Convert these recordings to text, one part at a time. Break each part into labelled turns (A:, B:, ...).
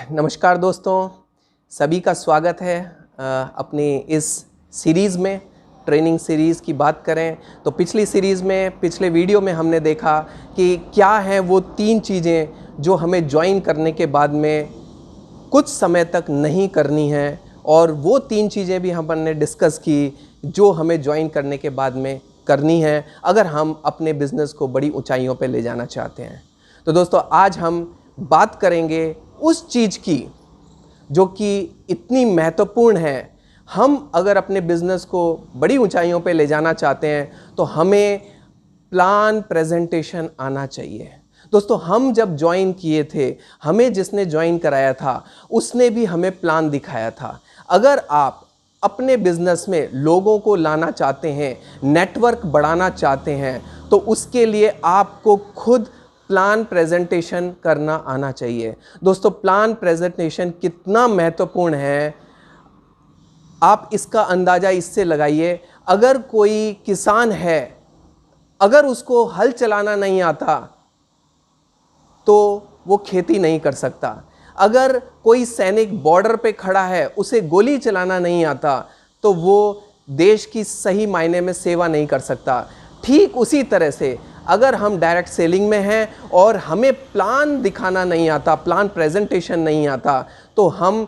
A: नमस्कार दोस्तों, सभी का स्वागत है अपनी इस सीरीज़ में। ट्रेनिंग सीरीज़ की बात करें तो पिछले वीडियो में हमने देखा कि क्या है वो 3 चीज़ें जो हमें ज्वाइन करने के बाद में कुछ समय तक नहीं करनी है, और वो 3 चीज़ें भी हमने डिस्कस की जो हमें ज्वाइन करने के बाद में करनी है अगर हम अपने बिज़नेस को बड़ी ऊंचाइयों पे ले जाना चाहते हैं। तो दोस्तों, आज हम बात करेंगे उस चीज़ की जो कि इतनी महत्वपूर्ण है। हम अगर अपने बिज़नेस को बड़ी ऊंचाइयों पे ले जाना चाहते हैं तो हमें प्लान प्रेजेंटेशन आना चाहिए। दोस्तों, हम जब ज्वाइन किए थे, हमें जिसने ज्वाइन कराया था उसने भी हमें प्लान दिखाया था। अगर आप अपने बिजनेस में लोगों को लाना चाहते हैं, नेटवर्क बढ़ाना चाहते हैं, तो उसके लिए आपको खुद प्लान प्रेजेंटेशन करना आना चाहिए। दोस्तों, प्लान प्रेजेंटेशन कितना महत्वपूर्ण है आप इसका अंदाज़ा इससे लगाइए। अगर कोई किसान है, अगर उसको हल चलाना नहीं आता तो वो खेती नहीं कर सकता। अगर कोई सैनिक बॉर्डर पे खड़ा है, उसे गोली चलाना नहीं आता तो वो देश की सही मायने में सेवा नहीं कर सकता। ठीक उसी तरह से अगर हम डायरेक्ट सेलिंग में हैं और हमें प्लान दिखाना नहीं आता, प्लान प्रेजेंटेशन नहीं आता, तो हम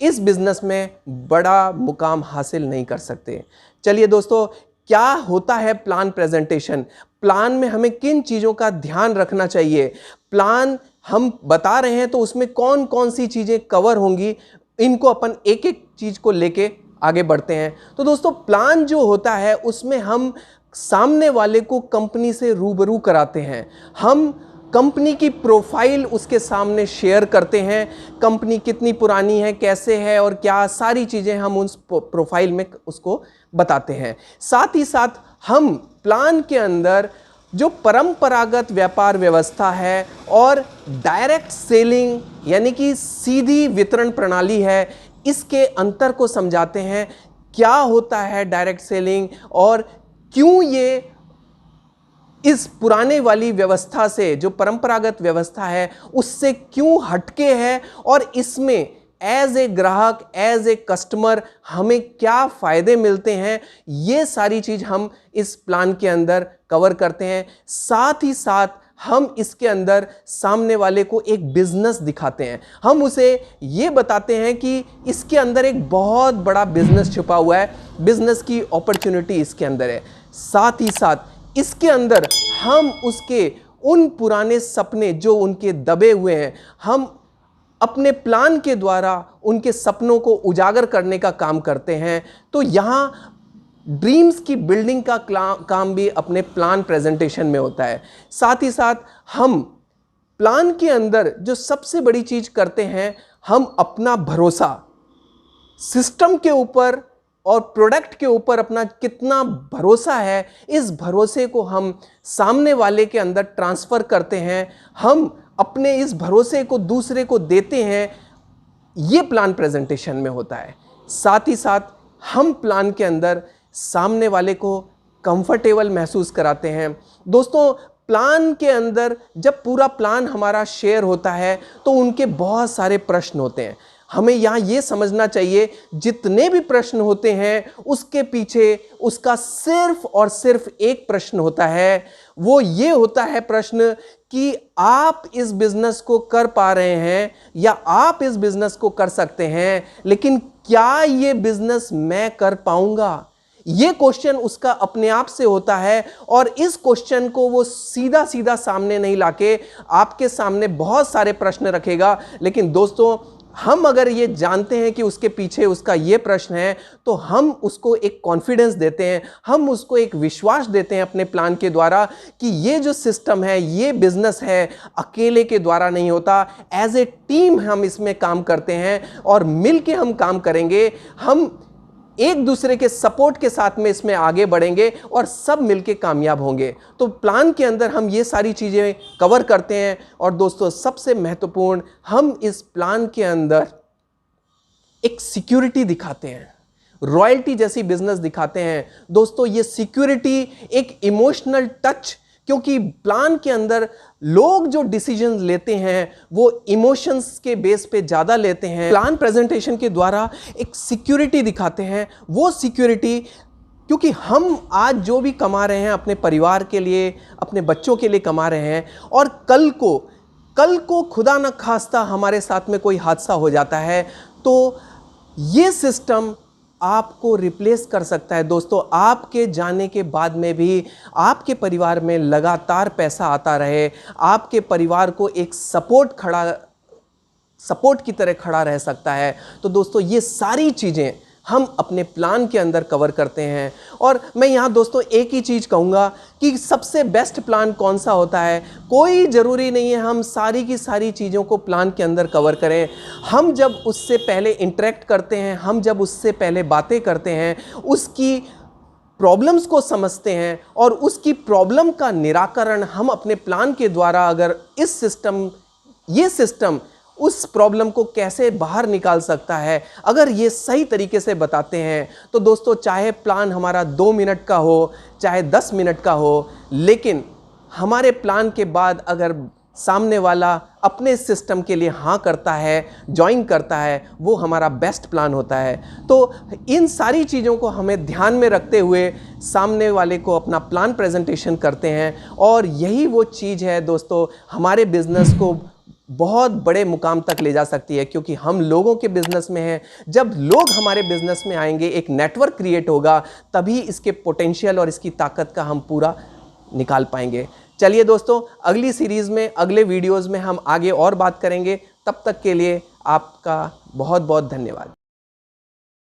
A: इस बिज़नेस में बड़ा मुकाम हासिल नहीं कर सकते। चलिए दोस्तों, क्या होता है प्लान प्रेजेंटेशन? प्लान में हमें किन चीज़ों का ध्यान रखना चाहिए? प्लान हम बता रहे हैं तो उसमें कौन कौन सी चीज़ें कवर होंगी, इनको अपन एक एक चीज़ को लेके आगे बढ़ते हैं। तो दोस्तों, प्लान जो होता है उसमें हम सामने वाले को कंपनी से रूबरू कराते हैं। हम कंपनी की प्रोफाइल उसके सामने शेयर करते हैं। कंपनी कितनी पुरानी है, कैसे है और क्या, सारी चीज़ें हम उस प्रोफाइल में उसको बताते हैं। साथ ही साथ हम प्लान के अंदर जो परंपरागत व्यापार व्यवस्था है और डायरेक्ट सेलिंग यानी कि सीधी वितरण प्रणाली है, इसके अंतर को समझाते हैं। क्या होता है डायरेक्ट सेलिंग और क्यों ये इस पुराने वाली व्यवस्था से, जो परंपरागत व्यवस्था है, उससे क्यों हटके है, और इसमें एज ए ग्राहक, एज ए कस्टमर हमें क्या फायदे मिलते हैं, ये सारी चीज हम इस प्लान के अंदर कवर करते हैं। साथ ही साथ हम इसके अंदर सामने वाले को एक बिजनेस दिखाते हैं। हम उसे ये बताते हैं कि इसके अंदर एक बहुत बड़ा बिजनेस छुपा हुआ है, बिजनेस की अपॉर्चुनिटी इसके अंदर है। साथ ही साथ इसके अंदर हम उसके उन पुराने सपने जो उनके दबे हुए हैं, हम अपने प्लान के द्वारा उनके सपनों को उजागर करने का काम करते हैं। तो यहाँ ड्रीम्स की बिल्डिंग का काम भी अपने प्लान प्रेजेंटेशन में होता है। साथ ही साथ हम प्लान के अंदर जो सबसे बड़ी चीज करते हैं, हम अपना भरोसा सिस्टम के ऊपर और प्रोडक्ट के ऊपर अपना कितना भरोसा है, इस भरोसे को हम सामने वाले के अंदर ट्रांसफर करते हैं। हम अपने इस भरोसे को दूसरे को देते हैं। ये प्लान प्रेजेंटेशन में होता है। साथ ही साथ हम प्लान के अंदर सामने वाले को कंफर्टेबल महसूस कराते हैं। दोस्तों, प्लान के अंदर जब पूरा प्लान हमारा शेयर होता है तो उनके बहुत सारे प्रश्न होते हैं। हमें यहाँ ये समझना चाहिए, जितने भी प्रश्न होते हैं उसके पीछे उसका सिर्फ और सिर्फ एक प्रश्न होता है। वो ये होता है प्रश्न कि आप इस बिजनेस को कर पा रहे हैं या आप इस बिजनेस को कर सकते हैं, लेकिन क्या ये बिजनेस मैं कर पाऊंगा? ये क्वेश्चन उसका अपने आप से होता है, और इस क्वेश्चन को वो सीधा सीधा सामने नहीं लाके आपके सामने बहुत सारे प्रश्न रखेगा। लेकिन दोस्तों, हम अगर ये जानते हैं कि उसके पीछे उसका ये प्रश्न है, तो हम उसको एक कॉन्फिडेंस देते हैं, हम उसको एक विश्वास देते हैं अपने प्लान के द्वारा कि ये जो सिस्टम है, ये बिजनेस है, अकेले के द्वारा नहीं होता। एज ए टीम हम इसमें काम करते हैं और मिलके हम काम करेंगे। हम एक दूसरे के सपोर्ट के साथ में इसमें आगे बढ़ेंगे और सब मिलके कामयाब होंगे। तो प्लान के अंदर हम ये सारी चीज़ें कवर करते हैं। और दोस्तों, सबसे महत्वपूर्ण, हम इस प्लान के अंदर एक सिक्योरिटी दिखाते हैं, रॉयल्टी जैसी बिजनेस दिखाते हैं। दोस्तों, ये सिक्योरिटी एक इमोशनल टच क्योंकि प्लान के अंदर लोग जो डिसीजंस लेते हैं वो इमोशंस के बेस पे ज़्यादा लेते हैं। प्लान प्रेजेंटेशन के द्वारा एक सिक्योरिटी दिखाते हैं, वो सिक्योरिटी क्योंकि हम आज जो भी कमा रहे हैं अपने परिवार के लिए, अपने बच्चों के लिए कमा रहे हैं, और कल को खुदा न खास्ता हमारे साथ में कोई हादसा हो जाता है तो ये सिस्टम आपको रिप्लेस कर सकता है। दोस्तों, आपके जाने के बाद में भी आपके परिवार में लगातार पैसा आता रहे, आपके परिवार को एक सपोर्ट की तरह खड़ा रह सकता है। तो दोस्तों, ये सारी चीज़ें हम अपने प्लान के अंदर कवर करते हैं। और मैं यहाँ दोस्तों एक ही चीज़ कहूँगा कि सबसे बेस्ट प्लान कौन सा होता है। कोई ज़रूरी नहीं है हम सारी की सारी चीज़ों को प्लान के अंदर कवर करें। हम जब उससे पहले इंटरेक्ट करते हैं, हम जब उससे पहले बातें करते हैं, उसकी प्रॉब्लम्स को समझते हैं और उसकी प्रॉब्लम का निराकरण हम अपने प्लान के द्वारा, अगर ये सिस्टम उस प्रॉब्लम को कैसे बाहर निकाल सकता है, अगर ये सही तरीके से बताते हैं, तो दोस्तों चाहे प्लान हमारा 2 मिनट का हो, चाहे 10 मिनट का हो, लेकिन हमारे प्लान के बाद अगर सामने वाला अपने सिस्टम के लिए हाँ करता है, ज्वाइन करता है, वो हमारा बेस्ट प्लान होता है। तो इन सारी चीज़ों को हमें ध्यान में रखते हुए सामने वाले को अपना प्लान प्रेजेंटेशन करते हैं, और यही वो चीज़ है दोस्तों हमारे बिजनेस को बहुत बड़े मुकाम तक ले जा सकती है। क्योंकि हम लोगों के बिजनेस में हैं, जब लोग हमारे बिजनेस में आएंगे, एक नेटवर्क क्रिएट होगा, तभी इसके पोटेंशियल और इसकी ताकत का हम पूरा निकाल पाएंगे। चलिए दोस्तों, अगली सीरीज़ में, अगले वीडियोज़ में हम आगे और बात करेंगे। तब तक के लिए आपका बहुत बहुत धन्यवाद।